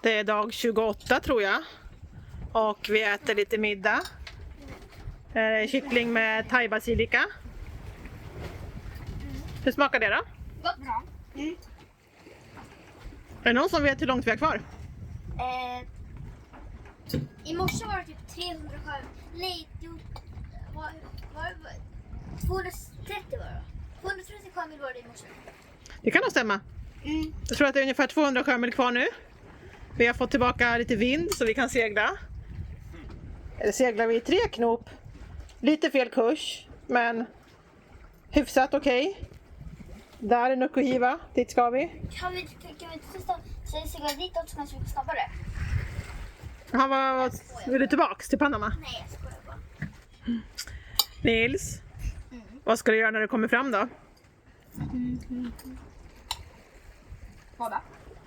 Det är dag 28 tror jag. Och vi äter lite middag. Kyckling med thai-basilika. Hur smakar det då? Bra. Mm. Är det någon som vet hur långt vi är kvar? I morse var det typ 300 sjömil. Nej, var 230 var det. 230 sjömil var det i morse. Det kan nog stämma. Jag tror att det är ungefär 200 sjömil kvar nu. Vi har fått tillbaka lite vind så vi kan segla. Eller seglar vi i 3 knop. Lite fel kurs, men hyfsat okej. Där är Nukuhiva, dit ska vi. Kan vi inte testa segla ditåt så kanske vi går snabbare? Vill du tillbaks till Panama? Nej, jag skojar bara. Nils, vad ska du göra när du kommer fram då?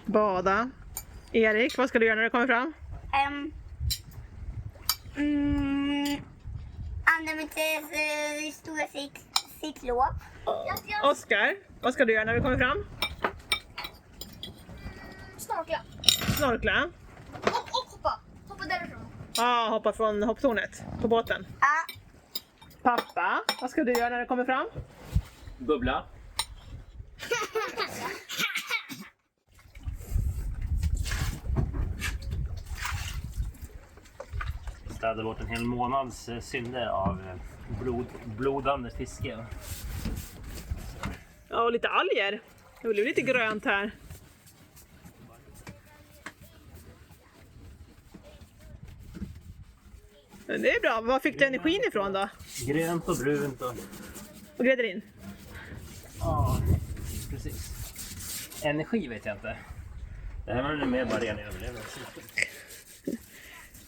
Bada. Erik, vad ska du göra när du kommer fram? Använda mitt stora cykellov. Oskar, vad ska du göra när du kommer fram? Snorkla. Snorkla. Och hoppa. Hoppa därifrån. Ja, hoppa från hopptornet på båten. Ja. Pappa, vad ska du göra när du kommer fram? Bubbla. Städade bort en hel månads synder av blodande fiske. Ja, och lite alger. Det blir lite grönt här. Men det är bra. Var fick du energin ifrån då? Grönt och brunt Och grädderin? Ja, precis. Energi vet jag inte. Det här var nu mer bara ren överlevnad.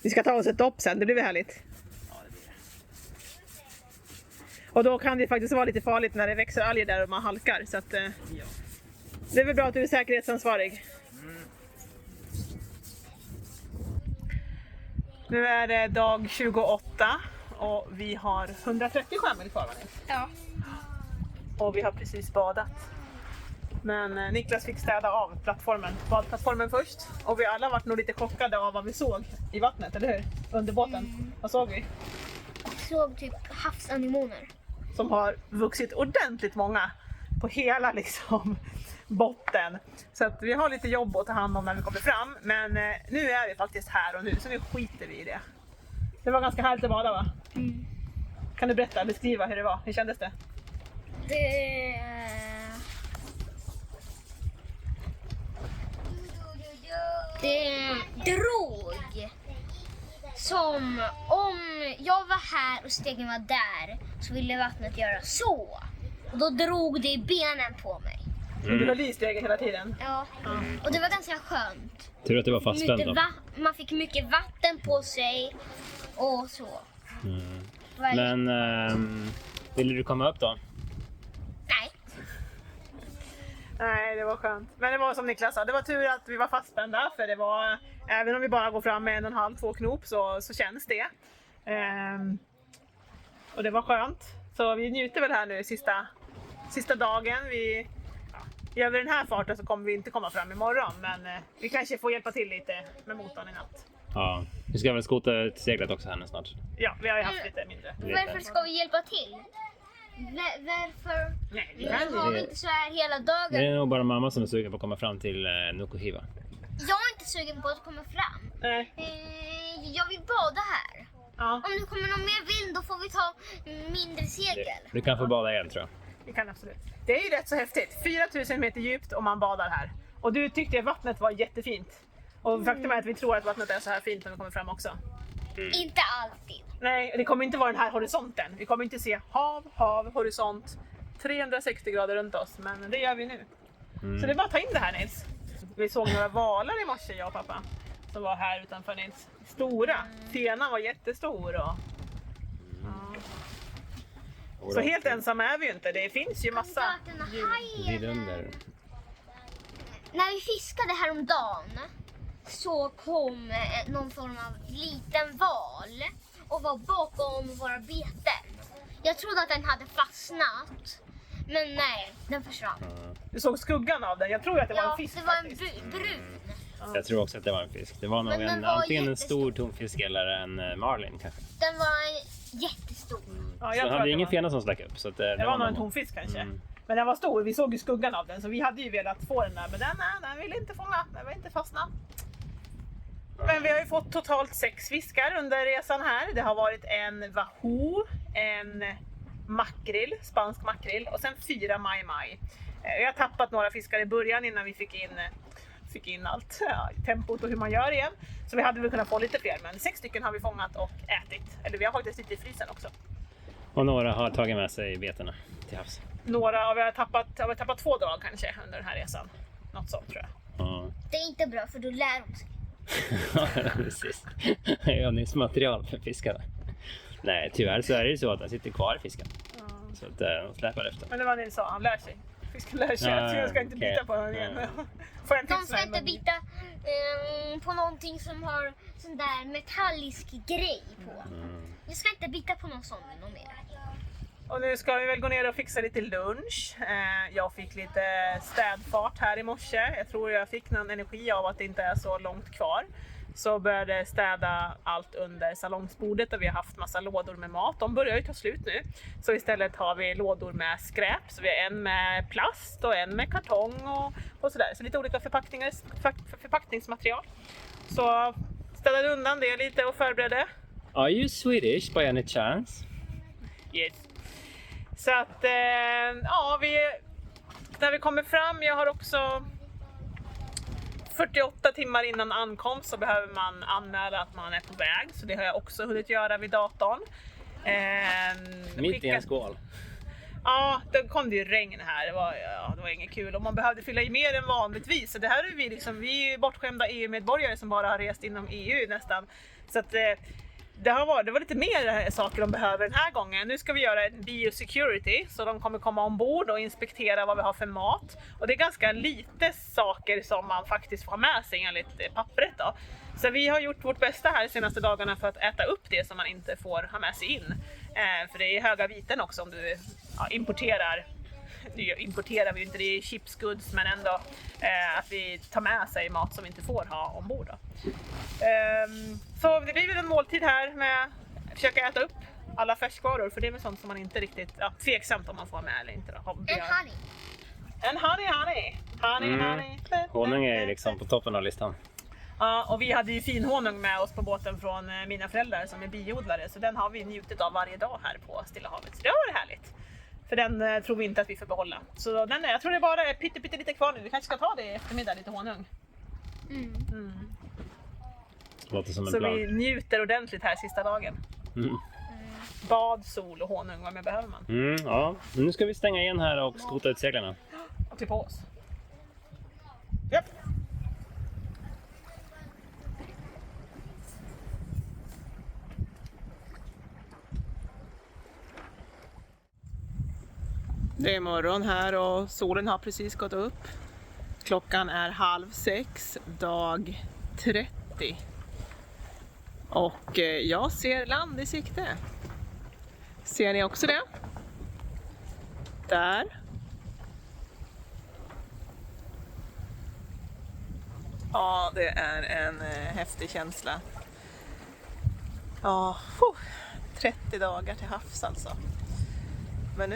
Vi ska ta oss ett dopp sen, det blir härligt. Ja, det blir det. Och då kan det faktiskt vara lite farligt när det växer alger där och man halkar. Så att, Ja. det är väl bra att du är säkerhetsansvarig. Nu är det dag 28 och vi har 130 sjömil kvar. Ja. Och vi har precis badat. Men Niklas fick städa av badplattformen först. Och vi alla varit nog lite chockade av vad vi såg i vattnet, eller hur? Under båten. Vad såg vi? Jag såg typ havsanemoner. Som har vuxit ordentligt många på hela liksom botten. Så att vi har lite jobb att ta hand om när vi kommer fram. Men nu är vi faktiskt här och nu, så nu skiter vi i det. Det var ganska härligt att bada, va? Kan du beskriva hur det var? Hur kändes det? Det drog som om jag var här och stegen var där, så ville vattnet göra så. Och då drog det i benen på mig. Du höll i stegen hela tiden. Ja, och det var ganska skönt. Tur att det var fastspänt då. Man fick mycket vatten på sig och så. Men ville du komma upp då? Nej. Nej, det var skönt. Men det var som Niklas sa, det var tur att vi var fastspända. För det var, även om vi bara går fram med 1,5-2 knop så känns det. Och det var skönt. Så vi njuter väl här nu sista dagen. Gör vi den här farten så kommer vi inte komma fram imorgon. Men vi kanske får hjälpa till lite med motorn i natt. Ja, vi ska väl skota till seglet också här nu snart. Ja, vi har ju haft lite mindre. Varför ska vi hjälpa till? Varför? Nej, vi Har vi inte så här hela dagen? Det är nog bara mamma som är sugen på att komma fram till Nukuhiva. Jag är inte sugen på att komma fram. Nej. Jag vill bada här. Ja, Om det kommer någon mer vind då får vi ta mindre segel. Du kan få bada igen tror jag. vi kan absolut. Det är ju rätt så häftigt. 4000 meter djupt och man badar här. Och du tyckte att vattnet var jättefint. Och faktum är att vi tror att vattnet är så här fint när vi kommer fram också. Inte alltid. Nej, det kommer inte vara den här horisonten. Vi kommer inte se hav, horisont, 360 grader runt oss. Men det gör vi nu. Så det är bara att ta in det här, Nils. Vi såg några valar i morse, jag och pappa. Som var här utanför Nils. Stora. Fenan var jättestor. Och... Ja. Så helt ensamma är vi ju inte. Det finns ju massa djur. Vidunder. När vi fiskade häromdagen så kom någon form av liten val och var bakom våra beten. Jag trodde att den hade fastnat, men nej, den försvann. Du såg skuggan av den. Jag tror att det var en fisk det var en faktiskt. brun. Jag tror också att det var en fisk. Det var nog Men den var antingen en jättestor. stor tonfisk eller en marlin kanske. Den var jättestor. Ja, Så jag den tror att hade det ingen var- fena som stack upp. Så att, Det var nog en någon- tonfisk kanske. Mm. Men den var stor, vi såg ju skuggan av den så vi hade ju velat få den där. Men den ville inte fånga, den ville inte fastna. Men vi har ju fått totalt 6 fiskar under resan här. Det har varit en wahoo, en makrill, spansk makrill och sen 4 mai-mai. Jag har tappat några fiskar i början innan vi fick in allt, tempot och hur man gör igen. Så vi hade väl kunnat få lite fler, men 6 stycken har vi fångat och ätit. Eller vi har faktiskt lite i frysen också. Och några har tagit med sig betorna till havs. Några har vi tappat 2 dagar kanske under den här resan. Något sånt tror jag. Ja, Det är inte bra för då lär de sig. precis. Övningsmaterial för fiskarna. Nej, tyvärr så är det ju så att den sitter kvar i fisken. Så att de släpar efter. Men det var ni sa, han lär sig. Fisken lär sig, Ja, så jag ska inte okej. bita på honom igen. Får jag en De till ska sån här inte mun? bita på någonting som har sån där metallisk grej på. Jag ska inte bita på någon sån mer. Och nu ska vi väl gå ner och fixa lite lunch. Jag fick lite städfart här i morse. Jag tror jag fick någon energi av att det inte är så långt kvar. Så började städa allt under salongsbordet där vi har haft massa lådor med mat. De börjar ju ta slut nu. Så istället har vi lådor med skräp. Så vi har en med plast och en med kartong och sådär. Så lite olika förpackningsmaterial. Så städade undan det lite och förberedde. Are you Swedish by any chance? Yes. Så att, ja, när vi kommer fram, jag har också 48 timmar innan ankomst så behöver man anmäla att man är på väg. Så det har jag också hunnit göra vid datorn. Mitt i en skål. Ja, då kom det ju regn här. Det var inget kul och man behövde fylla i mer än vanligtvis. Så det här är vi är bortskämda EU-medborgare som bara har rest inom EU nästan. Så att det var lite mer saker de behöver den här gången. Nu ska vi göra en biosecurity så de kommer komma ombord och inspektera vad vi har för mat. Och det är ganska lite saker som man faktiskt får ha med sig enligt pappret då. Så vi har gjort vårt bästa här de senaste dagarna för att äta upp det som man inte får ha med sig in. För det är höga viten också om du importerar. Nu importerar vi ju inte, det är chipsgoods men ändå att vi tar med sig mat som vi inte får ha ombord då. Så det blir väl en måltid här med att försöka äta upp alla färskvaror för det är väl sånt som man inte riktigt, tveksamt om man får med eller inte då. En honey. En honey. Honung är liksom på toppen av listan. Ja, och vi hade ju finhonung med oss på båten från mina föräldrar som är biodlare så den har vi njutit av varje dag här på Stilla havet. Så det har varit härligt. För den tror vi inte att vi får behålla. Så jag tror det bara är pytte lite kvar nu. Vi kanske ska ta det i eftermiddag, lite honung. Låter som en Så plan. vi njuter ordentligt här sista dagen. Bad, sol och honung, vad mer behöver man? Ja, nu ska vi stänga igen här och skota ut seglarna. Och klä på oss. Japp. Det är morgon här och solen har precis gått upp. Klockan är 5:30, dag 30. Och jag ser land i sikte. Ser ni också det? Där. Ja, det är en häftig känsla. Ja, 30 dagar till havs alltså. Men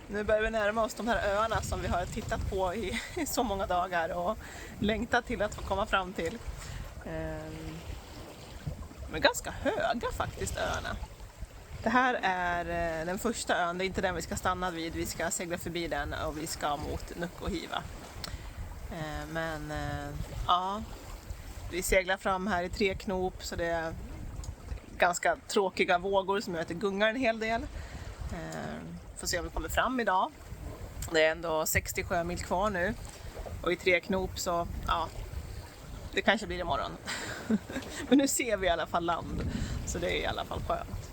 nu börjar vi närma oss de här öarna som vi har tittat på i så många dagar och längtat till att få komma fram till. De är ganska höga faktiskt, öarna. Det här är den första ön, det är inte den vi ska stanna vid. Vi ska segla förbi den och vi ska mot Nukuhiva. Men ja, vi seglar fram här i 3 knop så det är ganska tråkiga vågor som gör att det gungar en hel del. Får se om vi kommer fram idag. Det är ändå 60 sjömil kvar nu och i 3 knop så ja, det kanske blir imorgon. Men nu ser vi i alla fall land så det är i alla fall skönt.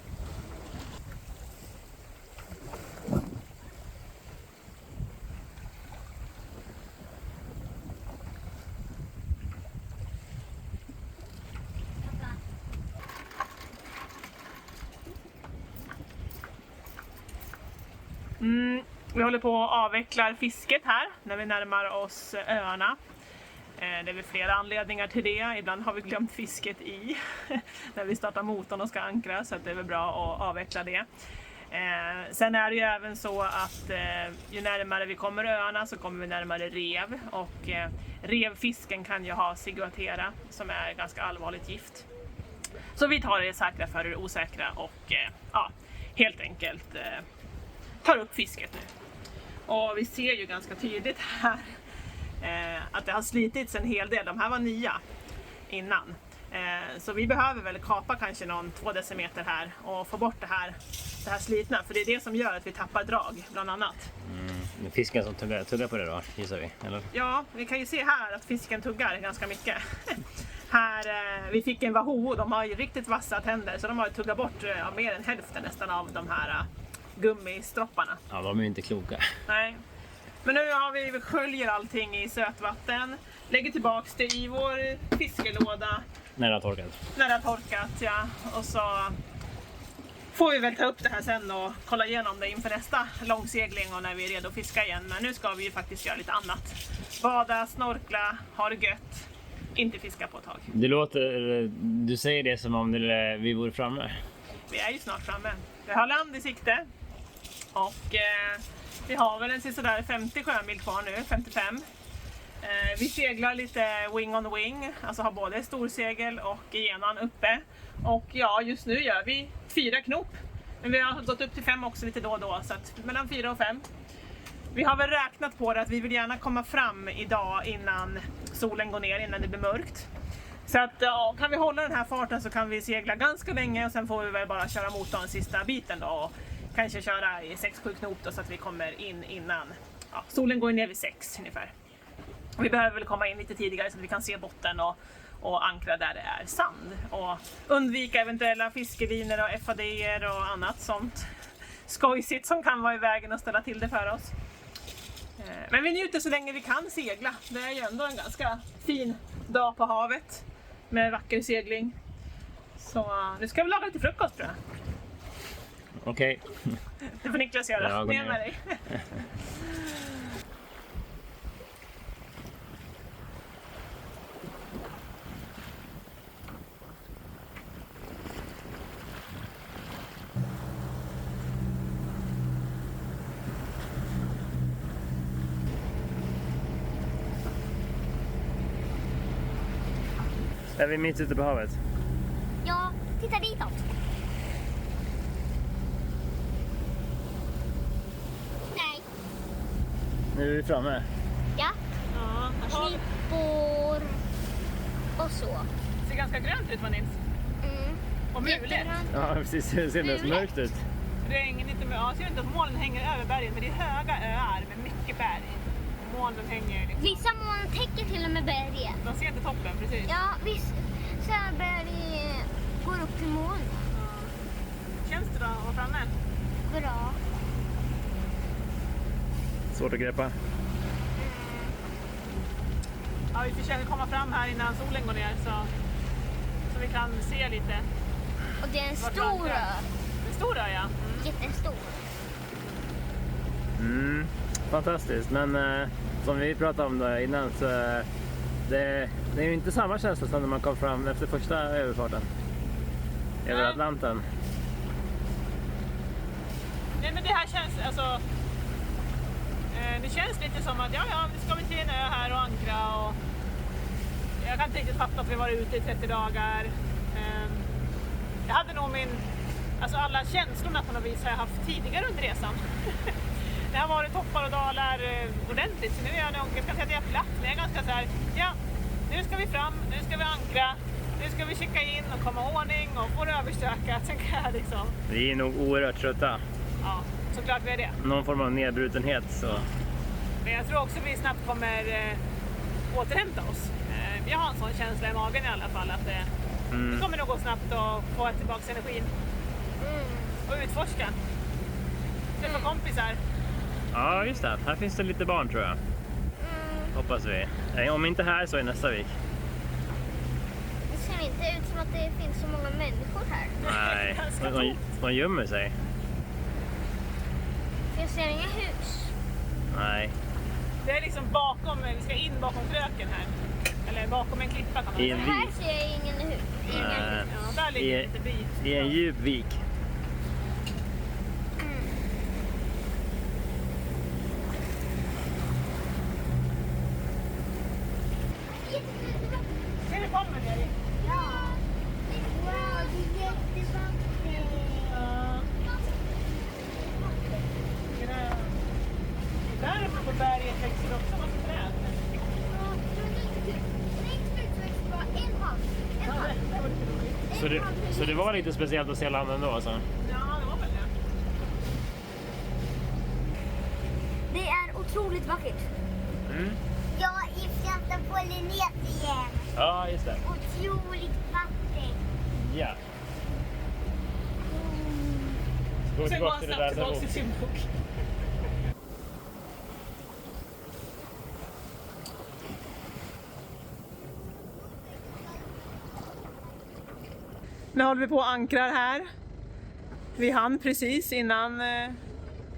Vi håller på att avveckla fisket här när vi närmar oss öarna. Det är väl flera anledningar till det. Ibland har vi glömt fisket i när vi startar motorn och ska ankra, så att det är väl bra att avveckla det. Sen är det ju även så att ju närmare vi kommer öarna så kommer vi närmare rev, och revfisken kan ju ha ciguatera som är ganska allvarligt gift. Så vi tar det säkra för det osäkra och helt enkelt tar upp fisket nu. Och vi ser ju ganska tydligt här att det har slitits en hel del. De här var nya innan. Så vi behöver väl kapa kanske 2 decimeter här och få bort det här slitna. För det är det som gör att vi tappar drag, bland annat. Det är fisken som tuggar på det då, gissar vi? Eller? Ja, vi kan ju se här att fisken tuggar ganska mycket. Här, vi fick en wahoo, de har ju riktigt vassa tänder, så de har tuggat bort mer än hälften nästan av de här gummistropparna. Ja, de är ju inte kloka. Nej. Men nu har vi sköljer allting i sötvatten, lägger tillbaks det i vår fiskelåda. När det har torkat. När det har torkat, ja. Och så får vi väl ta upp det här sen och kolla igenom det inför nästa långsegling och när vi är redo att fiska igen. Men nu ska vi ju faktiskt göra lite annat. Bada, snorkla, ha det gött. Inte fiska på ett tag. Du säger det som om vi vore framme. Vi är ju snart framme. Vi har land i sikte. Och vi har väl en sådär 50 sjömil kvar nu, 55. Vi seglar lite wing on wing, alltså har både storsegel och genan uppe. Och ja, just nu gör vi 4 knop. Men vi har gått upp till 5 också lite då och då, så att mellan 4 och 5. Vi har väl räknat på det att vi vill gärna komma fram idag innan solen går ner, innan det blir mörkt. Så att ja, kan vi hålla den här farten så kan vi segla ganska länge, och sen får vi väl bara köra motorn sista biten då. Och kanske köra i 6-7 knop då, så att vi kommer in innan solen går ner vid 6 ungefär. Vi behöver väl komma in lite tidigare så att vi kan se botten och ankra där det är sand. Och undvika eventuella fiskelinor och FAD:er och annat sånt skojsigt som kan vara i vägen och ställa till det för oss. Men vi njuter så länge vi kan segla. Det är ju ändå en ganska fin dag på havet med vacker segling. Så nu ska vi laga lite frukost, tror jag. Okej. Det får Niklas göra. Jag går Ner ner. med dig. Är vi mitt ute på havet? Ja, titta ditåt. Nej. Nu är vi framme. Ja, Ja, klippor och så. det ser ganska grönt ut, va, Nils? Och mulet. Jättegrönt. Ja, precis. Det ser mest mörkt ut. Regn, inte med. Jag ser inte att molnen hänger över bergen, men det är höga öar med mycket berg. Molnen hänger liksom. Vissa moln täcker till och med berget. De ser inte toppen, precis. Ja, visst. Så här berg går upp till moln. Känns det då att vara framme? Bra. Svårt att greppa. Ja, vi försöker komma fram här innan solen går ner så vi kan se lite. Och det är en Vart stor vandrar? ö. En stor ö, ja. Jättestor. Fantastiskt. Men som vi pratade om då innan, så det är ju inte samma känsla som när man kom fram efter första överfarten över Nej. Atlanten. Nej, men det här känns alltså. Det känns lite som att nu ska vi till en ö här och ankra, och jag kan inte riktigt fatta att vi varit ute i 30 dagar. Jag hade nog alla känslorna på något vis har jag haft tidigare under resan. Det har varit toppar och dalar ordentligt, så nu är jag nog, jag ska säga att jag är platt, men jag är ganska så här, nu ska vi fram, nu ska vi ankra, nu ska vi checka in och komma i ordning och få det överstökat, sen kan jag liksom. Vi är nog oerhört trötta. Ja, såklart vi är det. Någon form av nedbrutenhet. Så. Men jag tror också vi snabbt kommer återhämta oss. Jag har en sån känsla i magen i alla fall att det kommer nog gå snabbt att få tillbaka energin och utforska. Träffa kompisar. Ja, just det. Här finns det lite barn, tror jag. Hoppas vi. Om inte här så är nästa vik. Det ser inte ut som att det finns så många människor här. Nej, Ganska de gömmer sig. Jag ser inga hus. Nej. Det är liksom bakom, vi ska in bakom kröken här. Eller bakom en klippa kan man I säga. en Här vik. ser jag ingen hus. Ja, där ligger lite bit. I en djup vik. Ser du kommer ner i? Ja. Wow, det är jättevackert. Där uppe på berget växer också massa träd. Så det var lite speciellt att se land ändå alltså? Ja, det var väl det. Det är otroligt vackert. Mm. Jag är framför Polynesien. Ja, just det. Otroligt vackert. Ja. Gå Sen går tillbaka han till det snabbt där tillbaka till sin bok. Nu håller vi på och ankrar här. Vi hann precis innan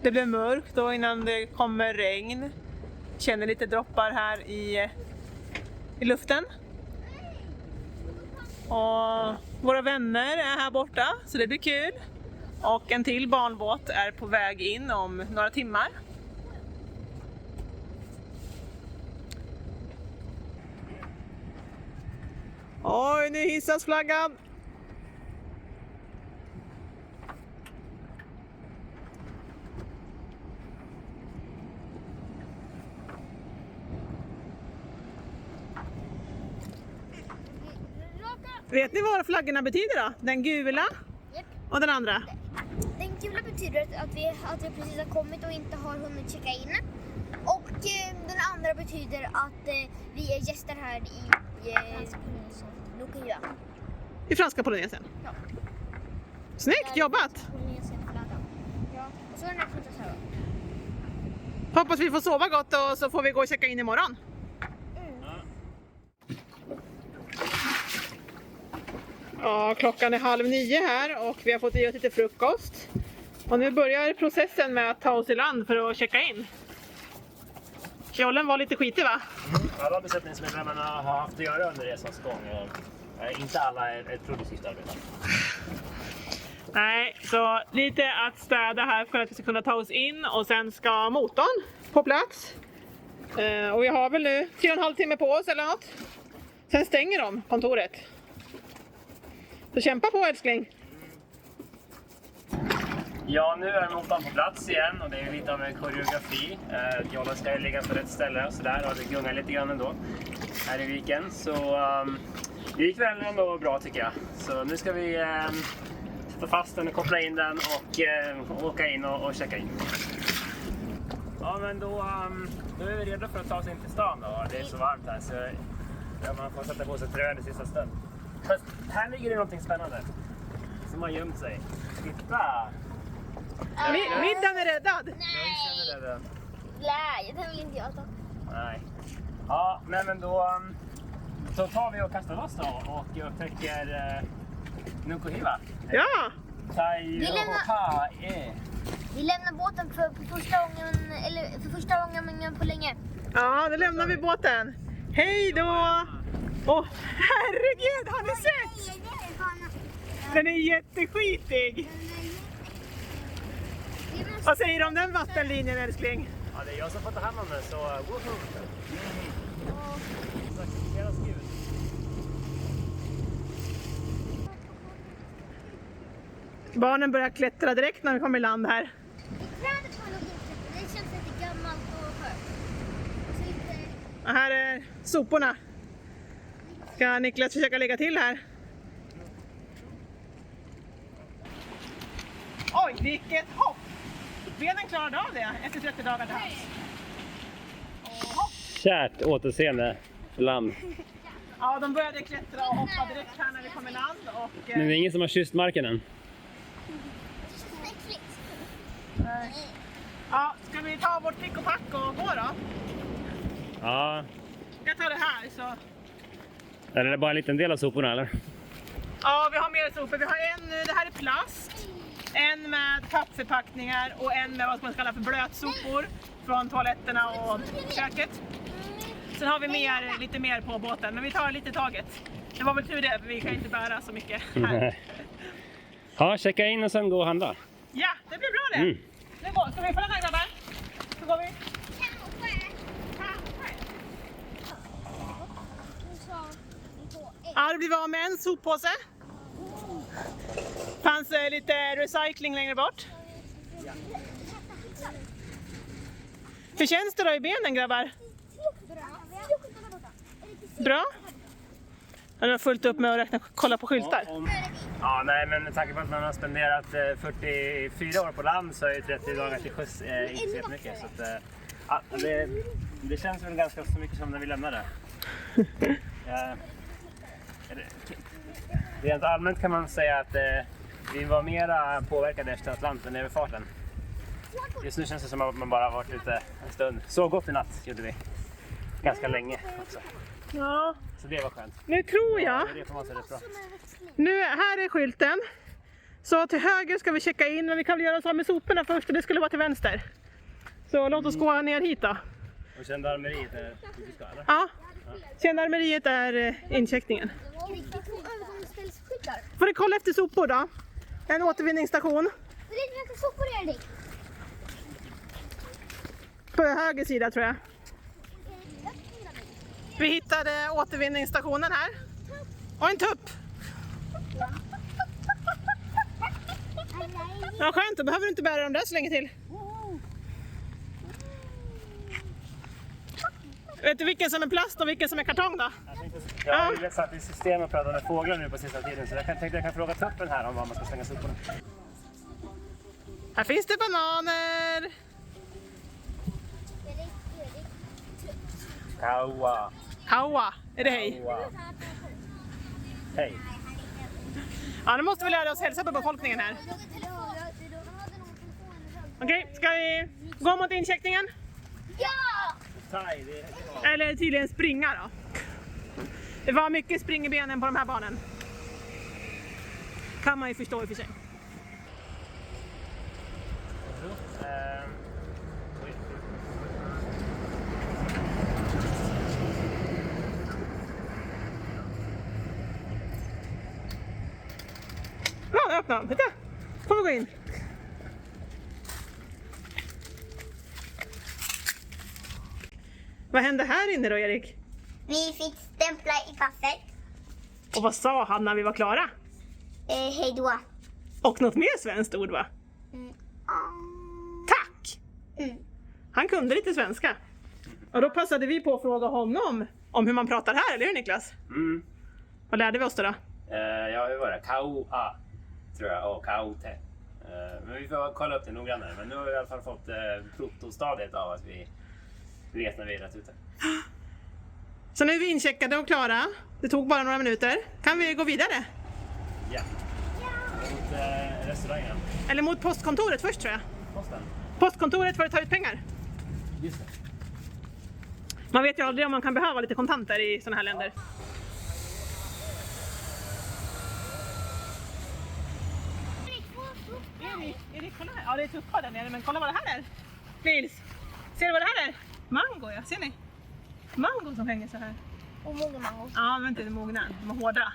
det blev mörkt och innan det kommer regn. Känner lite droppar här i luften. Och våra vänner är här borta så det blir kul. Och en till barnbåt är på väg in om några timmar. Oj, nu hissas flaggan! Vet ni vad flaggorna betyder då? Den gula Japp. och den andra? Den gula betyder att vi precis har kommit och inte har hunnit checka in. Och den andra betyder att vi är gäster här i Nuku'hiva. I franska Polynesien. Ja. Snyggt jobbat! Polynesienflaggan. Ja. Och så den här flyttas här. Hoppas vi får sova gott och så får vi gå och checka in imorgon. Ja, klockan är 8:30 här och vi har fått i oss lite frukost. Och nu börjar processen med att ta oss i land för att checka in. Kjollen var lite skitig va? Alla besättningsmedlemmarna har haft att göra under resans gång. Inte alla är ett produktivt arbete. Nej, så lite att städa här för att vi ska kunna ta oss in och sen ska motorn på plats. Och vi har väl nu 3,5 timmar på oss eller något. Sen stänger de kontoret. Så kämpa på älskling! Ja, nu är motorn på plats igen och det är lite av en koreografi. Jollen ska ju ligga på rätt ställe och sådär och det gungar lite grann ändå här i viken. Så det gick väl ändå bra tycker jag. Så nu ska vi sätta fast den och koppla in den och åka in och checka in. Ja, men då är vi redo för att ta oss in till stan då. Det är så varmt här så man får sätta på sig tröjan i sista stund. Fast här ligger det någonting spännande som har gömt sig. Titta! Middagen är räddad! Nej! Nej, den vill inte jag ta. Nej. Ja, men då tar vi och kastar loss då och upptäcker Nuku'hiva. Ja! Vi lämnar båten för första gången på länge. Ja, då lämnar vi båten. Hej då! Åh, herregud, har ni sett? Den är jätteskitig! Vad säger du om den vattenlinjen älskling? Ja, det är jag som får ta hand om den så woho! Deras gud. Barnen börjar klättra direkt när vi kommer i land här. Trädet var nog inte, det känns lite gammalt och skört. Så lite... Och här är soporna. Ska Niklas försöka lägga till här? Oj, vilket hopp! Benen klarade av det efter 30 dagar till havs. Kärt återseende land. Ja, de började klättra och hoppa direkt här när vi kom i land. Och, Men det är ingen som har kysst marken än. ja, ska vi ta vårt pick och pack och gå då? Ja. Jag tar det här så... Är det bara en liten del av soporna eller? Ja, vi har mer sopor. Vi har en nu, det här är plast. En med kaffeförpackningar och en med vad man ska kalla för blötsopor från toaletterna och köket. sen har vi lite mer på båten, men vi tar lite taget. Det var väl tur det, för vi kan inte bära så mycket här. Ja, checka in och sen gå och handla. Ja, det blir bra det. Nu går, ska vi följa med grabbar? Så går vi. Ja, det blir vi av med en soppåse. Fanns lite recycling längre bort. Hur känns det då i benen grabbar? Bra? Jag har fullt upp med att kolla på skyltar. Ja, nej, men med tanke på att man har spenderat 44 år på land så är 30 dagar till sjöss inte så jättemycket. Så att, ja, det känns väl ganska så mycket som när vi lämnade. Rent allmänt kan man säga att vi var mera påverkade efter Atlanten överfarten. Just nu känns det som att man bara varit ute en stund. Så gott i natt gjorde vi. Ganska länge också. Ja. Så det var skönt. Nu tror jag. Det får man säga rätt bra. Nu här är skylten. Så till höger ska vi checka in, men vi kan väl göra så med soporna först och det skulle vara till vänster. Så låt oss gå ner hit då. Och gendarmeriet är vi ska, eller? Ja. Gendarmeriet är incheckningen. Får du kolla efter sopor då? En återvinningsstation. På höger sida tror jag. Vi hittade återvinningsstationen här. Och en tupp. Ja, skönt, då behöver du inte bära dem där så länge till. Vet du vilken som är plast och vilken som är kartong då? Jag har ju satt i system och pratat med fåglar nu på sista tiden, så jag tänkte att jag kan fråga tuppen här om vad man ska slänga soporna. Här finns det bananer. Kaua. Kaua, är det hej? Kaua. Hej. Ja, nu måste vi lära oss hälsa på befolkningen här. Okej, ska vi gå mot incheckningen? Ja! Thai, det är Eller tydligen springa då. Det var mycket spring i benen på de här barnen. Kan man ju förstå i och för sig. Ja, öppna. Titta. Får vi gå in. Vad hände här inne då, Erik? Vi fick stämpla i passet. Och vad sa han när vi var klara? Hej då. Och något mer svenskt ord va? Tack! Han kunde lite svenska. Och då passade vi på att fråga honom om hur man pratar här, eller hur Niklas? Mm. Vad lärde vi oss då? Ja, hur var det? Kaua, tror jag, och kaute. Men vi får kolla upp det noggrannare. Men nu har vi i alla fall fått protostadiet av att vi vet när vi är rätt ute. Så nu är vi incheckade och klara. Det tog bara några minuter. Kan vi gå vidare? Ja. Mot restaurangen. Eller mot postkontoret först tror jag. Posten. Postkontoret för att ta ut pengar. Just det. Man vet ju aldrig om man kan behöva lite kontanter i sådana här länder. Erik, kolla här. Ja, det är tuppar där nere, men kolla vad det här är. Nils, ser du vad det här är? Mango, ja. Ser ni? Mango som hänger så här. Och många mango. Ja, men inte mogna. De är hårda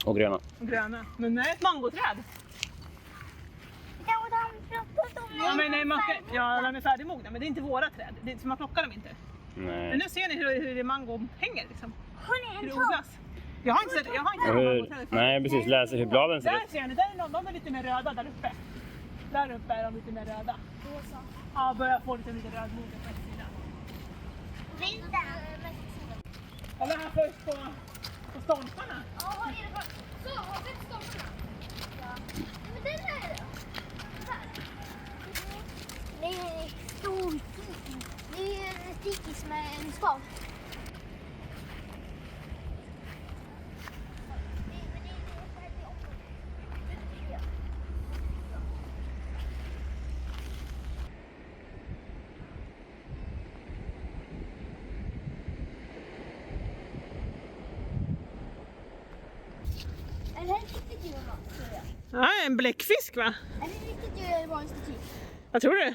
Och gröna. och gröna. Men det är ett mangoträd. Ja, men nej, ja, de är färdigmogna, men det är inte våra träd. Det är, så man plockar dem inte. Nej. Men nu ser ni hur mango hänger liksom. Hur det odlas. Jag har inte sett mangoträd. Nej, precis. Läser hur bladen ser Där ut. ser ni, där är de är lite mer röda där uppe. Där uppe är de lite mer röda. Ja, börjar få lite röd moder på sidan. Kolla här först på stolparna. Ja, är det bara... Så, har vi stolparna? Ja. Men den här då? Det är stor tikis. Det är en tikis med en spav. Är det här riktigt djur, tror jag? Ja, en bläckfisk va? Är det riktigt djur eller bara en staty? Vad tror du?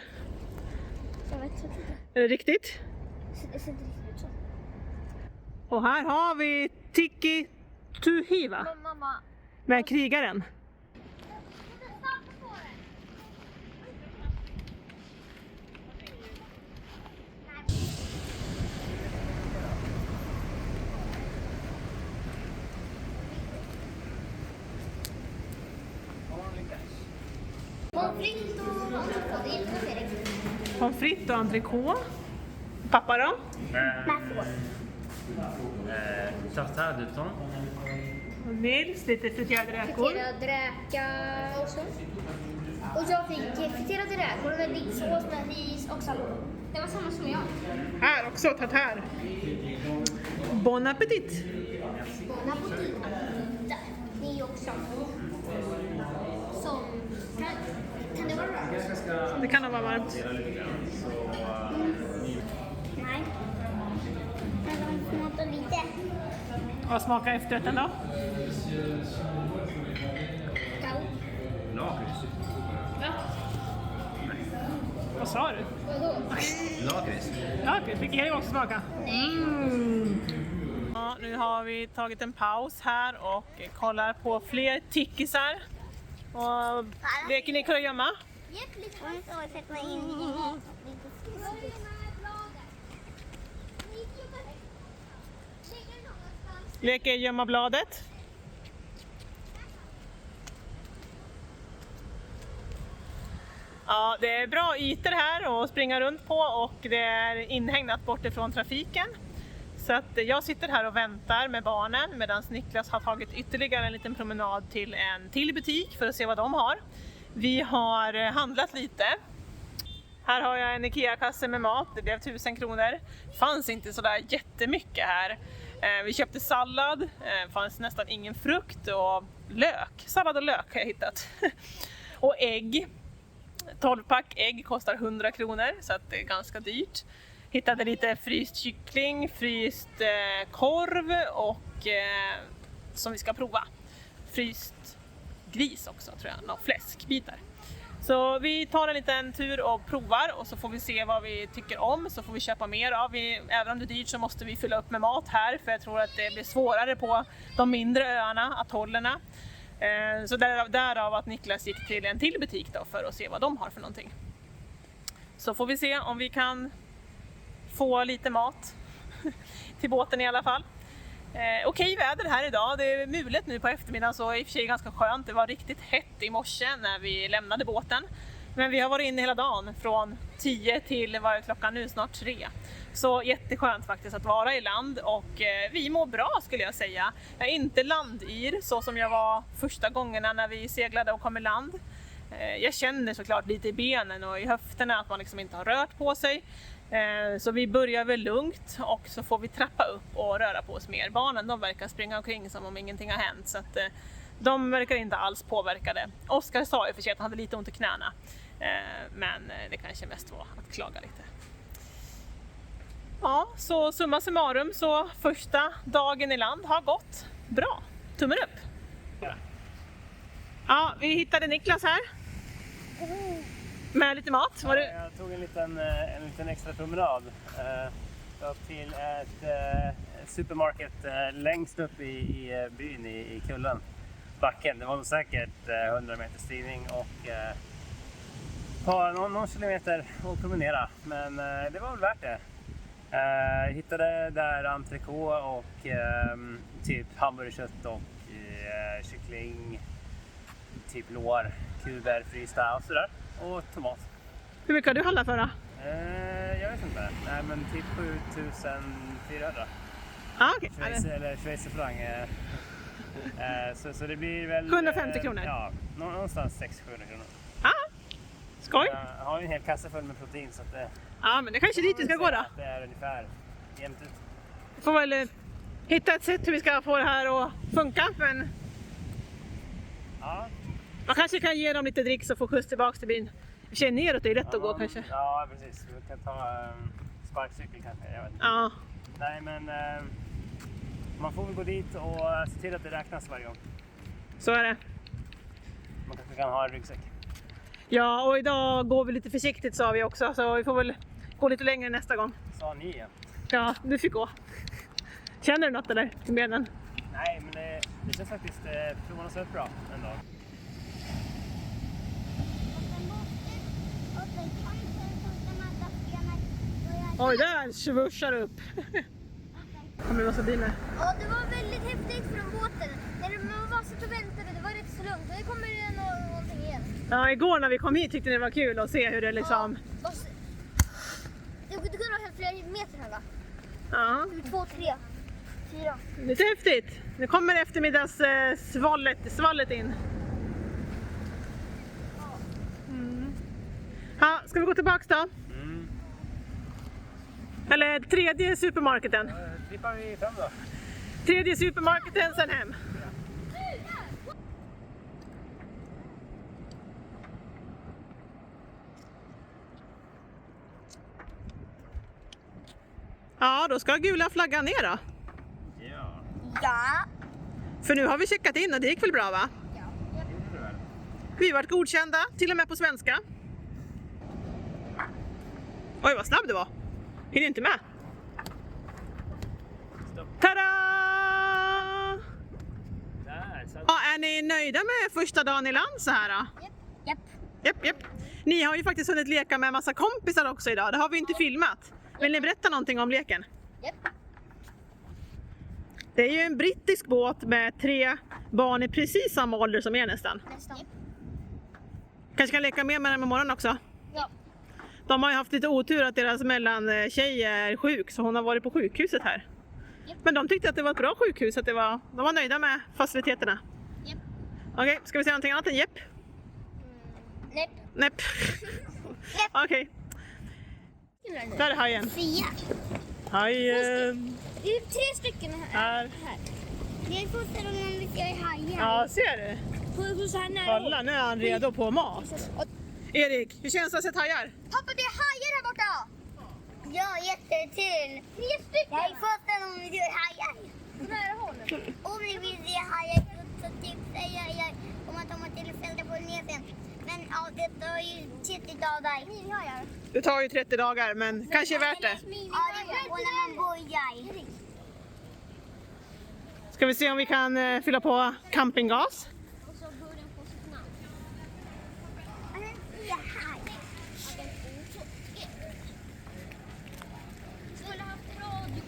Jag vet inte. Är det riktigt? Det ser inte riktigt ut så. Och här har vi Tiki Tuhiva Men mamma, med krigaren. Pommes frites och entrecote. Pappa då? Tartare de thon. Och Nils, lite friterade räkor. friterad räka också. Och jag fick friterade räkor med dippsås med ris och sallad. Det var samma som jag. Här också, tartare. Bon appetit! Bon appetit. Där, ni också. Så, kan det vara bra? Det kan nog vara varmt. Nej. Men de smakar lite. Vad smakar efterrätten då? Kall. Vad sa du? Vadå? Lakrits. Lakrits, fick jag också smaka. Ja, nu har vi tagit en paus här och kollar på fler tickisar. Och leker ni kurragömma? Japp, lite så sätter man in Leker gömma bladet. Ja, det är bra ytor här att springa runt på och det är inhägnat bort ifrån trafiken. Så att jag sitter här och väntar med barnen medan Niklas har tagit ytterligare en liten promenad till en till butik för att se vad de har. Vi har handlat lite. Här har jag en IKEA-kasse med mat, det blev 1000 kronor. Fanns inte sådär jättemycket här. Vi köpte sallad, fanns nästan ingen frukt och lök. Sallad och lök har jag hittat. Och ägg. 12-pack ägg kostar 100 kronor så att det är ganska dyrt. Hittade lite fryst kyckling, fryst korv och som vi ska prova. Fryst gris också tror jag, och fläskbitar. Så vi tar en liten tur och provar och så får vi se vad vi tycker om, så får vi köpa mer av. Även om det är dyrt så måste vi fylla upp med mat här för jag tror att det blir svårare på de mindre öarna, atollerna. Så därav att Niklas gick till en till butik då för att se vad de har för någonting. Så får vi se om vi kan få lite mat till båten i alla fall. Okej väder här idag, det är mulet nu på eftermiddagen så i och för sig ganska skönt. Det var riktigt hett i morse när vi lämnade båten. Men vi har varit inne hela dagen från 10 till, vad är klockan nu, snart 3. Så jätteskönt faktiskt att vara i land och vi mår bra skulle jag säga. Jag är inte landyr så som jag var första gångerna när vi seglade och kom i land. Jag känner såklart lite i benen och i höfterna att man liksom inte har rört på sig. Så vi börjar väl lugnt och så får vi trappa upp och röra på oss mer. Barnen de verkar springa omkring som om ingenting har hänt så att de verkar inte alls påverkade. Oskar sa ju för sig att han hade lite ont i knäna. Men det kanske mest var att klaga lite. Ja, så summa summarum så första dagen i land har gått bra. Tummen upp! Ja, vi hittade Niklas här. Med lite mat. Var det... Jag tog en liten extra promenad upp till ett supermarket längst upp i byn i kullen. Backen. Det var nog säkert 100 meter stigning och någon kilometer att promenera. Men det var väl värt det. Jag hittade där entrecote och typ hamburgerkött och kyckling, typ lår, kuber, frysta och sådär. Och tomat. Hur mycket har du handlat för då? Jag vet inte. Nej men typ 7400. Ah, okej. Eller schweizerfranc. Så det blir väl 750 kronor? Ja, någonstans 600-700 kronor. Ah, skoj! Jag har ju en hel kasse full med protein så att det... Ja, men det kanske är dit vi ska gå då. Det är ungefär jämnt ut. Vi får väl hitta ett sätt hur vi ska få det här att funka. Men Ja. man kanske kan ge dem lite dricks och få skjuts tillbaka till byn. I och för sig neråt, det är lätt att gå kanske. Ja, precis. Vi kan ta sparkcykel kanske. Jag vet inte. Ja. Nej, men man får väl gå dit och se till att det räknas varje gång. Så är det. Man kanske kan ha en ryggsäck. Ja, och idag går vi lite försiktigt sa vi också. Så vi får väl gå lite längre nästa gång. Sa ni igen? Ja, du fick gå. Känner du något eller i benen? Nej, men det känns faktiskt förvånansvärt bra ändå. Oj, där svursar upp. Kommer det vara så bilar? Ja, det var väldigt häftigt från båten. När man var så och väntade, det var rätt så lugnt. Nu kommer det någonting igen. Ja, igår när vi kom hit tyckte det var kul att se hur det liksom... Ja, det kunde vara helt flera meter här va? Ja, 2, 3, 4. lite häftigt. Nu kommer eftermiddagssvallet in. Ja, ska vi gå tillbaks då? Mm. Eller tredje supermarketen. Trippar vi fram då? Tredje supermarketen, sen hem. Ja, då ska gula flaggan ner då. Ja. Ja. För nu har vi checkat in och det gick väl bra va? Vi vart godkända, till och med på svenska. Oj, vad snabb du var. Hinner inte med. Stopp. Tada! Där, så. Ja, är ni nöjda med första dagen i land så här då? Japp. Japp. Ni har ju faktiskt hunnit leka med en massa kompisar också idag. Det har vi inte filmat. Vill ni berätta någonting om leken? Japp. Det är ju en brittisk båt med 3 barn i precis samma ålder som er nästan. Nästan. Kanske kan leka med dem imorgon också. Ja. De har ju haft lite otur att deras mellantjej är sjuk så hon har varit på sjukhuset här. Japp. Men de tyckte att det var ett bra sjukhus, att de var nöjda med faciliteterna. Japp. Okej, ska vi säga någonting annat än jepp? Näpp. Näpp. Okej, där är hajen. 4. Hajen. Det är 3 stycken här. Här. Det är första gången vi ser hajar. Ja, ser du? Så här nära. Kolla, nu är han redo på mat. Erik, hur känns det att se hajar? Pappa, det är hajar här borta! Ja, jättekul! 3 stycken! Jag är första gången vi ser hajar. Så nära håll. Om ni vill se hajar så tipsar jag om att komma till Fältapolynesien. Men ja, det tar ju 30 dagar. Minihajar? Det tar ju 30 dagar, men kanske är värt det. Ja, det beror på när man börjar. Ska vi se om vi kan fylla på campinggas? Och så börjar den på sitt namn. Ja, haj. Skulle haft radio.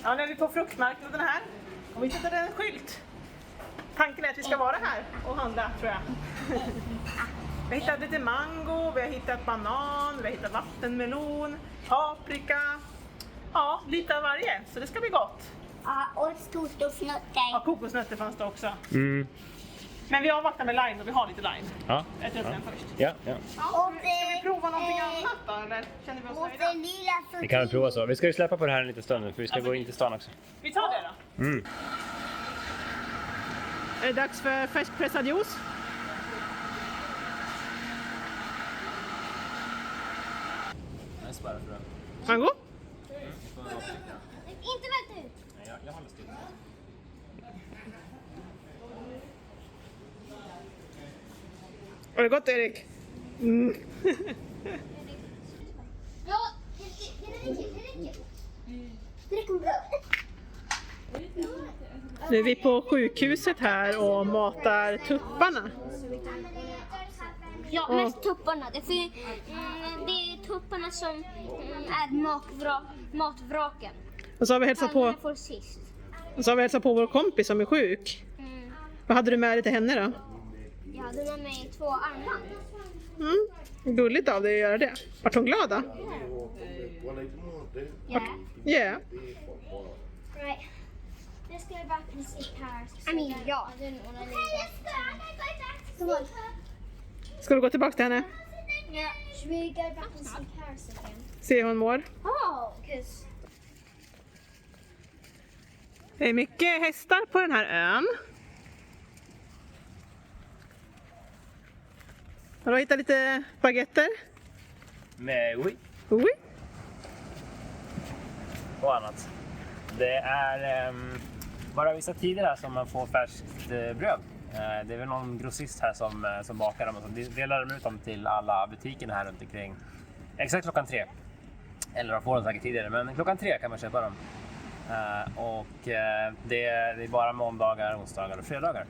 Ja, nu är vi på fruktmarknaden här. Och vi hittade en skylt. Tanken är att vi ska vara här och handla, tror jag. Vi har hittat lite mango, vi har hittat banan, vi har hittat vattenmelon, paprika. Ja, lite av varje, så det ska bli gott. Ja, och kokosnötter. Ja, kokosnötter fanns det också. Mm. Men vi avvaktar med lime och vi har lite lime. Ja. Äter upp den först. Ja. Och Ska vi prova någonting annat då, eller känner vi oss och nöjda? den lilla Vi kan väl prova så. Vi ska ju släppa på det här en liten stund nu för vi ska gå in till stan också. Vi tar det då. Mm. Är det dags för färskpressad juice? Jag sparar för den. Mango? Inte välta ut. Jag håller still. Var det gott, Erik? Ja, det räcker. Det räcker bra. Nu är vi på sjukhuset här och matar tupparna. Ja, mest tupparna. Det är tupparna som är matvraken. Och så har vi hälsat på, Får sist. vår kompis som är sjuk. Vad hade du med dig till henne då? Jag hade med mig 2 armar. Gulligt av dig att göra det. Vart hon glad då? Yeah. Yeah. Right. Let's go back and see Paris. I mean, yeah. I didn't want to leave. Come on. Ska du gå tillbaka till henne? Yeah. Should we go back and see Paris again? Se hur hon mår. Oh, because Det är mycket hästar på den här ön. Har du hittat lite baguetter? Med oui Oui. och annat. Det är bara vissa tider här som man får färskt bröd. Det är väl någon grossist här som bakar dem och så delar de ut dem till alla butikerna här runt omkring. Exakt klockan 3. Eller de får dem säkert tidigare, men klockan 3 kan man köpa dem. Det är bara måndagar, onsdagar och fredagar.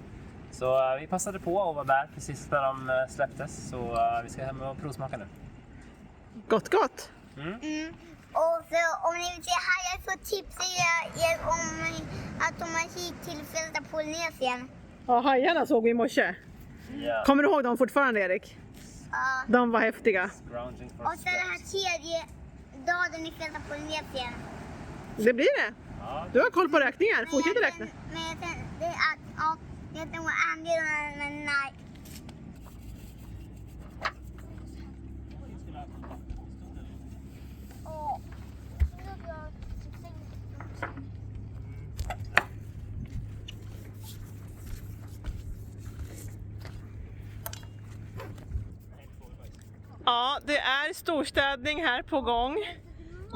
Så vi passade på att vara där precis när de släpptes. Så vi ska hem och provsmaka nu. Gott, gott! Och så, om ni vill se hajar så tipsar jag er om att de har hit till Fällda Polynesien. Ja, hajarna såg vi i morse. Yeah. Kommer du ihåg dem fortfarande, Erik? Ja. De var häftiga. Och så den här tredje dagen i Fällda Polynesien. Det blir det. Ja. Du har koll på räkningar. Fortsätt räkna. Men det är att, ja, jag tror andelen, men nej. Ja, det är storstädning här på gång.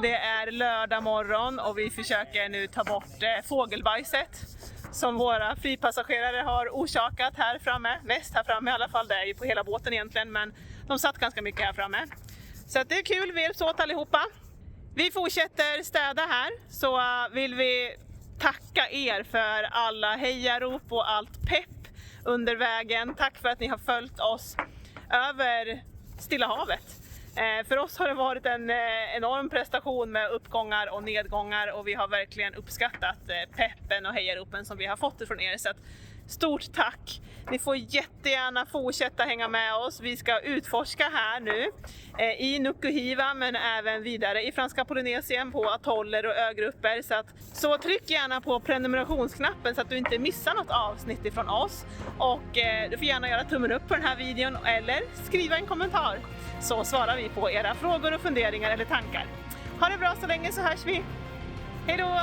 Det är lördag morgon och vi försöker nu ta bort fågelbajset som våra fripassagerare har orsakat här framme. Mest här framme i alla fall, det är ju på hela båten egentligen, men de satt ganska mycket här framme. Så att det är kul, vi hjälps åt allihopa. Vi fortsätter städa här, så vill vi tacka er för alla hejarop och allt pepp under vägen. Tack för att ni har följt oss över Stilla havet. För oss har det varit en enorm prestation med uppgångar och nedgångar och vi har verkligen uppskattat peppen och hejaropen som vi har fått ifrån er. Så att, stort tack! Ni får jättegärna fortsätta hänga med oss. Vi ska utforska här nu i Nukuhiva men även vidare i Franska Polynesien på atoller och ögrupper. Så tryck gärna på prenumerationsknappen så att du inte missar något avsnitt ifrån oss. Och du får gärna göra tummen upp på den här videon eller skriva en kommentar. Så svarar vi på era frågor och funderingar eller tankar. Ha det bra så länge, så hörs vi. Hej då!